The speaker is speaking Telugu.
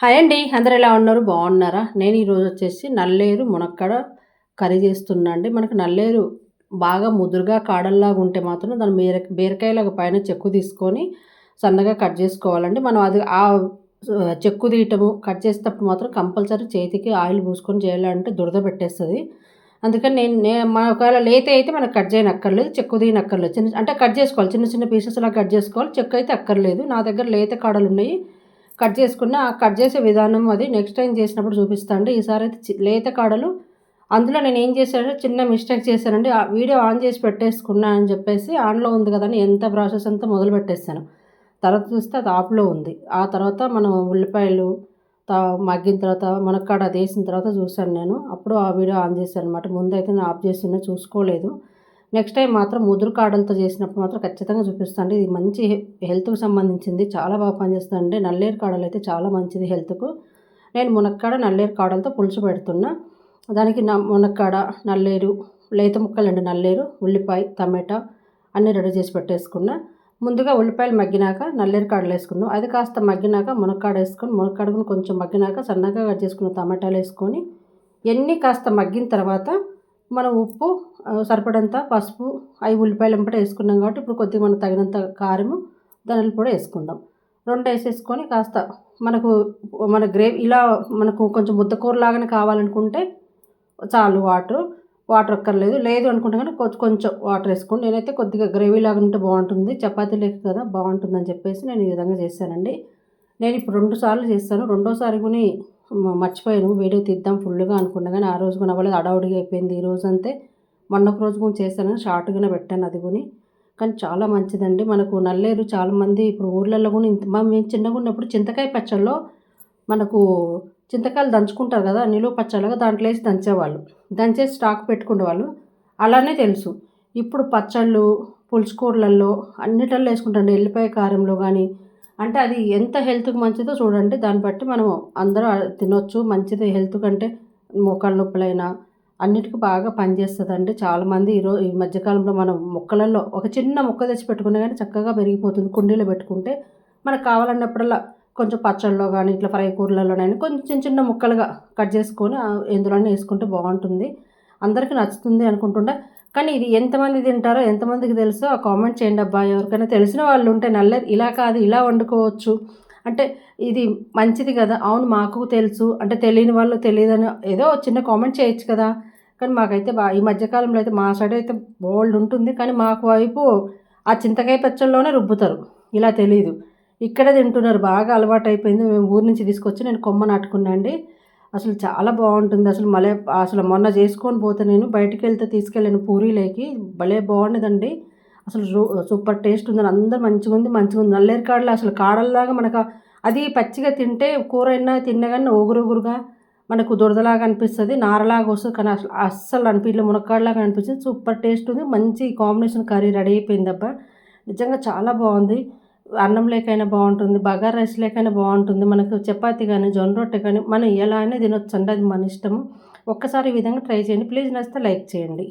హాయ్ అండి. అందరూ ఎలా ఉన్నారు? బాగున్నారా? నేను ఈరోజు వచ్చేసి నల్లేరు మునక్కాడ కర్రీ చేస్తున్నా అండి. మనకు నల్లేరు బాగా ముదురుగా కాడల్లాగా ఉంటే మాత్రం దాని బీరకాయలాగా పైన చెక్కు తీసుకొని సన్నగా కట్ చేసుకోవాలండి. మనం అది చెక్కు తీయటము కట్ చేసేటప్పుడు మాత్రం కంపల్సరీ చేతికి ఆయిల్ పూసుకొని చేయాలంటే దురద పెట్టేస్తది. అందుకని నేను నే మన ఒకవేళ లేత అయితే మనకు కట్ చేయనక్కర్లేదు. చెక్కు తీయనక్కర్లేదు. అంటే కట్ చేసుకోవాలి. చిన్న చిన్న పీసెస్‌లా కట్ చేసుకోవాలి. చెక్కు అయితే అక్కర్లేదు. నా దగ్గర లేత కాడలున్నాయి. కట్ చేసుకున్న ఆ కట్ చేసే విధానం అది నెక్స్ట్ టైమ్ చేసినప్పుడు చూపిస్తా అండి. ఈసారైతే లేత కాడలు అందులో నేనేం చేశానంటే చిన్న మిస్టేక్ చేశానండి. ఆ వీడియో ఆన్ చేసి పెట్టేసుకున్నా అని చెప్పేసి ఆన్‌లో ఉంది కదా అని ఎంత ప్రాసెస్ అంతా మొదలుపెట్టేసాను. తర్వాత చూస్తే అది ఆఫ్‌లో ఉంది. ఆ తర్వాత మనం ఉల్లిపాయలు త మగ్గిన తర్వాత మునక్కాడ అదేసిన తర్వాత చూసాను నేను. అప్పుడు ఆ వీడియో ఆన్ చేశాననమాట. ముందైతే నేను ఆఫ్ చేసున్నా చూసుకోలేదు. నెక్స్ట్ టైం మాత్రం ముదురు కాడలతో చేసినప్పుడు మాత్రం ఖచ్చితంగా చూపిస్తా అండి. ఇది మంచి హెల్త్‌కి సంబంధించింది. చాలా బాగా పనిచేస్తదండి. నల్లేరు కాడలైతే చాలా మంచిది హెల్త్‌కు. నేను మునక్కాడ, నల్లేరు కాడలతో పులుసు పెడుతున్నా. దానికి మునక్కాడ, నల్లేరు, లేత ముక్కలండి నల్లేరు, ఉల్లిపాయ, టమాటా అన్నీ రెడీ చేసి పెట్టేసుకున్నా. ముందుగా ఉల్లిపాయలు మగ్గినాక నల్లేరు కాడలేసుకుందాం. అది కాస్త మగ్గినాక మునక్కాడేసుకొని, మునక్కాడ కూడా కొంచెం మగ్గినాక సన్నగా కట్ చేసుకున్న టమాటాలేసుకొని, ఇయన్నీ కాస్త మగ్గిన తర్వాత మనం ఉప్పు, సరిపడంత పసుపు, ఉల్లిపాయలు ఎంబటే వేసుకున్నాం కాబట్టి ఇప్పుడు కొద్దిగా మనకు తగినంత కారము, ధనియాల పొడి వేసుకుందాం. 2 వేసేసుకొని కాస్త మనకు మన గ్రేవీ ఇలా మనకు కొంచెం ముద్ద కూరలాగానే కావాలనుకుంటే చాలు వాటర్ అక్కర్లేదు. లేదు అనుకుంటే గనుక కొంచెం వాటర్ వేసుకోండి. నేనైతే కొద్దిగా గ్రేవీ లాగా ఉంటే బాగుంటుంది. చపాతీలోకి కదా బాగుంటుందని చెప్పేసి నేను ఈ విధంగా చేశానండి. నేను ఇప్పుడు 2 సార్లు చేశాను. రెండోసారి కూడా మర్చిపోయాను వీడియో తీద్దాం ఫుల్‌గా అనుకున్నా కానీ ఆ రోజు కూడా అవ్వలేదు. హడావుడిగా అయిపోయింది. ఈ రోజంతే మొన్న ఒక రోజు కూడా చేశాను. షార్ట్‌గానే పెట్టాను అది కూడా. కానీ చాలా మంచిదండి. మనకు నల్లేరు చాలామంది ఇప్పుడు ఊర్లలో కూడా మేము చిన్నగున్నప్పుడు చింతకాయ పచ్చడిలో మనకు చింతకాయలు దంచుకుంటారు కదా! నిలువ పచ్చడిలాగా దాంట్లో ఏసి దంచేవాళ్ళు. దంచేసి స్టాక్ పెట్టుకునేవాళ్ళు. అలానే తెలుసు. ఇప్పుడు పచ్చళ్ళు, పులుసు కూరలలో అన్నిటిల్లో ఏసుకుంటారండి. ఎల్లిపాయ కారంలో గానీ, అంటే అది ఎంత హెల్త్‌కి మంచిదో చూడండి. దాన్ని బట్టి మనం అందరూ తినొచ్చు. మంచిది హెల్త్ కంటే మోకాళ్ళ నొప్పులైనా అన్నిటికి బాగా పనిచేస్తదండి. చాలామంది ఈ మధ్య కాలంలో మనం మొక్కలలో ఒక చిన్న మొక్క తెచ్చి పెట్టుకున్నా గానీ చక్కగా పెరిగిపోతుంది. కుండీలో పెట్టుకుంటే మనకు కావాలన్నప్పుడల్లా కొంచెం పచ్చడిలో గానీ, ఇట్లా ఫ్రై కూరలలోనైనా కొంచెం చిన్న చిన్న ముక్కలుగా కట్ చేసుకొని ఎందులోనే ఏసుకుంటే బావుంటుంది. అందరికీ నచ్చుతుంది అనుకుంటుండా. కానీ ఇది ఎంతమంది తింటారో, ఎంతమందికి తెలుసో కామెంట్ చేయండబ్బా! ఎవరికైనా తెలిసిన వాళ్ళుంటే నల్లేరు ఇలా కాదు ఇలా వండుకోవచ్చు. అంటే ఇది మంచిది గదా! అవును మాకు తెలుసు. అంటే తెలియని వాళ్ళు తెలీదని ఏదో చిన్న కామెంట్ చేయొచ్చు కదా! కానీ మాకైతే ఈ మధ్య కాలంలో అయితే మా సైడ్ అయితే బోలెడుంటుంది. కానీ మాకు వైపు ఆ చింతకాయ పచ్చడిలోనే రుబ్బుతారు. ఇలా తెలీదు. ఇక్కడే తింటున్నారు. బాగా అలవాటయిపోయింది. మేము ఊరు నుంచి తీసుకొచ్చి నేను కొమ్మ నాటుకున్నా అండి. అసలు చాలా బావుంటుంది. అసలు మొన్న చేసుకొని పోతే నేను బయటికెళ్తే తీసుకెళ్ళాను పూరీలేకి. భలే బావుండేదండి. అసలు సూపర్ టేస్ట్ ఉందని అందరూ మంచిగుంది. నల్లేరు కాడలు అసలు కాడల్లాగా అది పచ్చిగా తింటే కూరైనా తిన్నా గాని ఒగురుగా మనకు దురదలాగా అనిపిస్తది. నారలాగా వస్తది. కానీ అస్సలు అనిపియట్లే. మునక్కాడలాగా అనిపించింది. సూపర్ టేస్ట్ ఉంది. మంచి కాంబినేషన్ కర్రీ రెడీ అయిపోయిందబ్బా! నిజంగా చాలా బావుంది. అన్నం లేకైనా బావుంటుంది. బగారా రైస్ లేకైనా బావుంటుంది. మనకు చపాతీ గానీ, జొన్న రొట్టె కానీ మనం ఎలా అయినా తినొచ్చండి. అది మన ఇష్టము. ఒక్కసారి ఈ విధంగా ట్రై చేయండి. ప్లీజ్ నచ్చితే లైక్ చేయండి.